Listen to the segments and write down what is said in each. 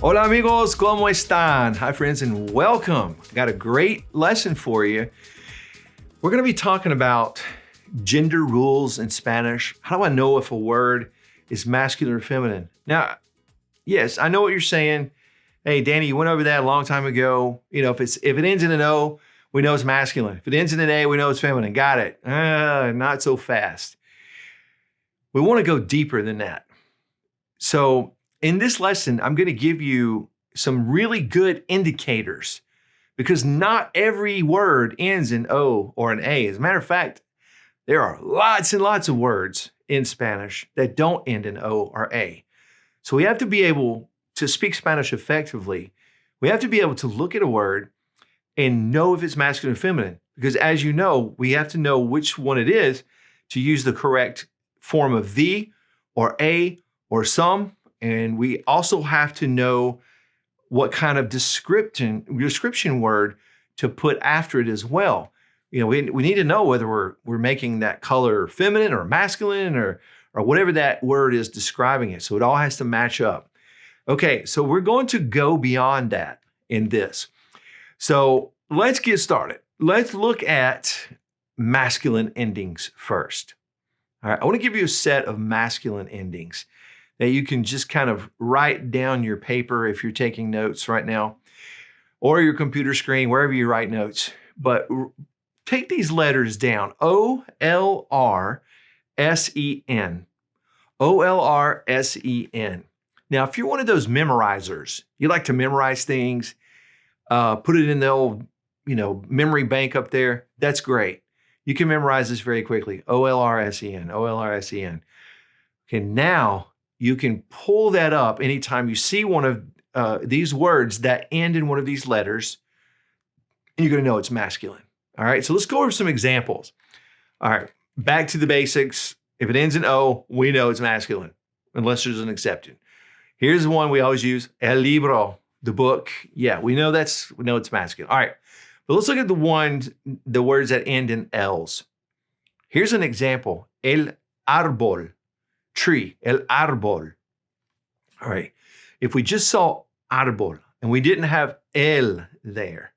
Hola amigos, ¿cómo están? Hi friends and welcome. Got a great lesson for you. We're going to be talking about gender rules in Spanish. How do I know if a word is masculine or feminine? Now, yes, I know what you're saying. Hey, Danny, you went over that a long time ago. You know, if it ends in an O, we know it's masculine. If it ends in an A, we know it's feminine. Got it. Not so fast. We want to go deeper than that. So in this lesson, I'm going to give you some really good indicators because not every word ends in O or an A. As a matter of fact, there are lots and lots of words in Spanish that don't end in O or A. So we have to be able to speak Spanish effectively. We have to be able to look at a word and know if it's masculine or feminine. Because as you know, we have to know which one it is to use the correct form of the or a or some. And we also have to know what kind of description word to put after it as well. You know, we need to know whether we're making that color feminine or masculine or whatever that word is describing it. So it all has to match up. Okay, so we're going to go beyond that in this. So let's get started. Let's look at masculine endings first. All right, I want to give you a set of masculine endings that you can just kind of write down your paper if you're taking notes right now, or your computer screen, wherever you write notes. But take these letters down, O-L-R-S-E-N. O-L-R-S-E-N. Now, if you're one of those memorizers, you like to memorize things, put it in the old, memory bank up there, that's great. You can memorize this very quickly. O-L-R-S-E-N, O-L-R-S-E-N. Okay, now you can pull that up anytime you see one of these words that end in one of these letters, and you're going to know it's masculine. All right, so let's go over some examples. All right, back to the basics. If it ends in O, we know it's masculine, unless there's an exception. Here's the one we always use, el libro, the book. Yeah, we know it's masculine. All right, but let's look at the words that end in L's. Here's an example, el árbol. Tree, el árbol. All right, if we just saw árbol and we didn't have el there,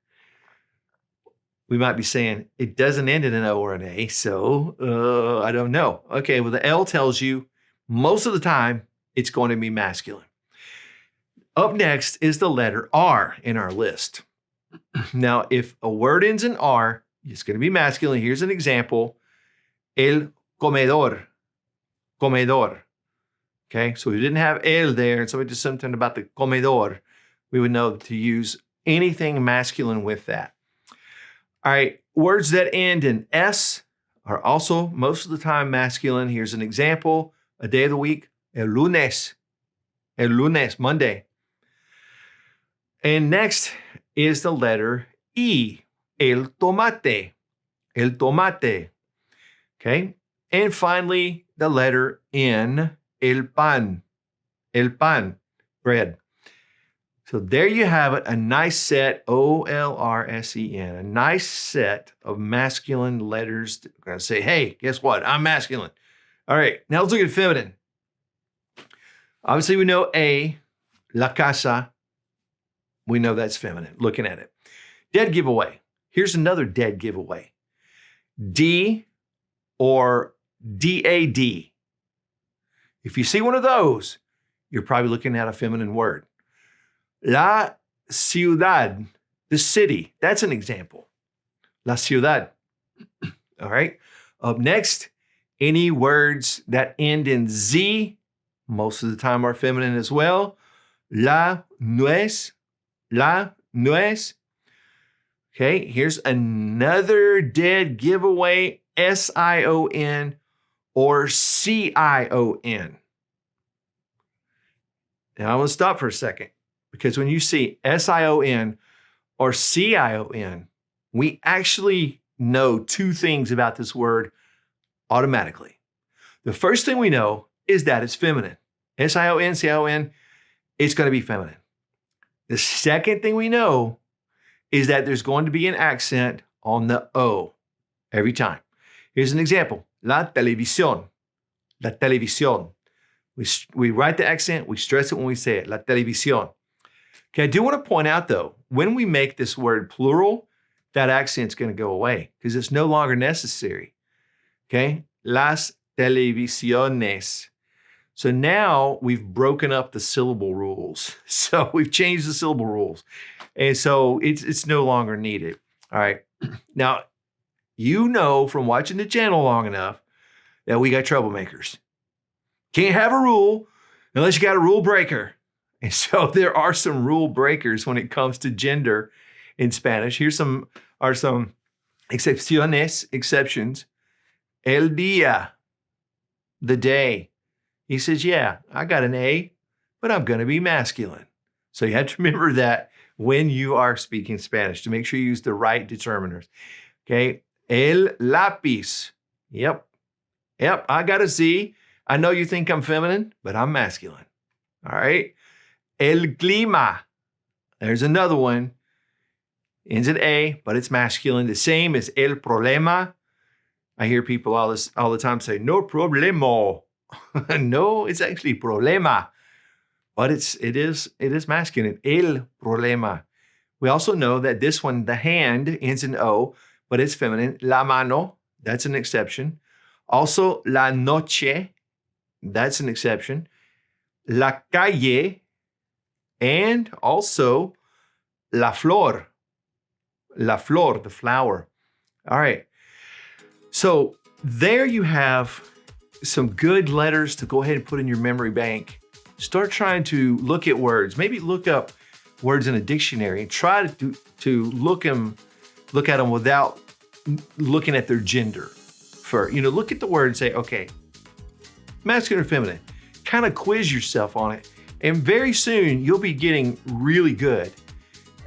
we might be saying it doesn't end in an O or an A, so I don't know. Okay, well, the L tells you most of the time it's going to be masculine. Up next is the letter R in our list. Now, if a word ends in R, it's going to be masculine. Here's an example, el comedor. Comedor. Okay, so we didn't have el there, and somebody did something about the comedor, we would know to use anything masculine with that. All right, words that end in S are also most of the time masculine. Here's an example, a day of the week, el lunes, Monday. And next is the letter E, el tomate. Okay, and finally, the letter N, el pan, bread. So there you have it, a nice set, O-L-R-S-E-N, a nice set of masculine letters. We're going to say, hey, guess what? I'm masculine. All right, now let's look at feminine. Obviously, we know A, la casa. We know that's feminine, looking at it. Dead giveaway. Here's another dead giveaway. D or D-A-D. If you see one of those, you're probably looking at a feminine word. La ciudad, the city. That's an example. La ciudad. All right. Up next, any words that end in Z, most of the time are feminine as well. La nuez. Okay, here's another dead giveaway, S-I-O-N or C-I-O-N. Now I'm going to stop for a second because when you see S-I-O-N or C-I-O-N, we actually know two things about this word automatically. The first thing we know is that it's feminine. S-I-O-N, C-I-O-N, it's going to be feminine. The second thing we know is that there's going to be an accent on the O every time. Here's an example. La televisión. La televisión. We write the accent, we stress it when we say it. La televisión. Okay, I do want to point out though, when we make this word plural, that accent's going to go away because it's no longer necessary. Okay, las televisiones. So now we've broken up the syllable rules. So we've changed the syllable rules. And so it's no longer needed. All right. Now, you know from watching the channel long enough that we got troublemakers. Can't have a rule unless you got a rule breaker. And so there are some rule breakers when it comes to gender in Spanish. Here's some excepciones, exceptions. El día, the day. He says, yeah, I got an A, but I'm going to be masculine. So you have to remember that when you are speaking Spanish to make sure you use the right determiners. Okay. El lápiz. Yep, I got a Z. I know you think I'm feminine, but I'm masculine. All right. El clima. There's another one. Ends in A, but it's masculine. The same as el problema. I hear people all the time say, no problemo. No, it's actually problema. But it is masculine. El problema. We also know that this one, the hand, ends in O, but it's feminine. La mano, that's an exception. Also, la noche, that's an exception. La calle, and also la flor. La flor, the flower. All right. So there you have some good letters to go ahead and put in your memory bank. Start trying to look at words. Maybe look up words in a dictionary and try to look at them without looking at their gender. Look at the word and say, okay, masculine or feminine. Kind of quiz yourself on it. And very soon you'll be getting really good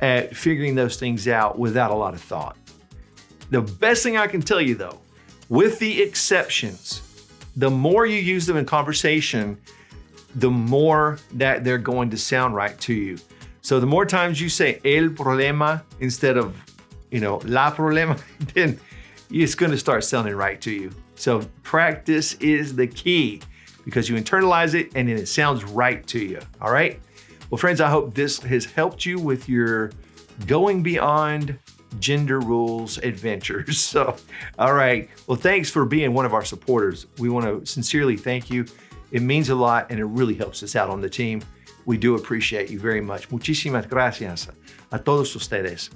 at figuring those things out without a lot of thought. The best thing I can tell you though, with the exceptions, the more you use them in conversation, the more that they're going to sound right to you. So the more times you say el problema instead of, la problema, then it's going to start sounding right to you. So practice is the key because you internalize it and then it sounds right to you. All right. Well, friends, I hope this has helped you with your going beyond gender rules adventures. So, all right. Well, thanks for being one of our supporters. We want to sincerely thank you. It means a lot and it really helps us out on the team. We do appreciate you very much. Muchísimas gracias a todos ustedes.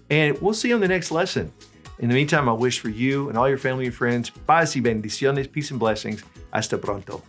And we'll see you on the next lesson. In the meantime, I wish for you and all your family and friends, paz y bendiciones, peace and blessings. Hasta pronto.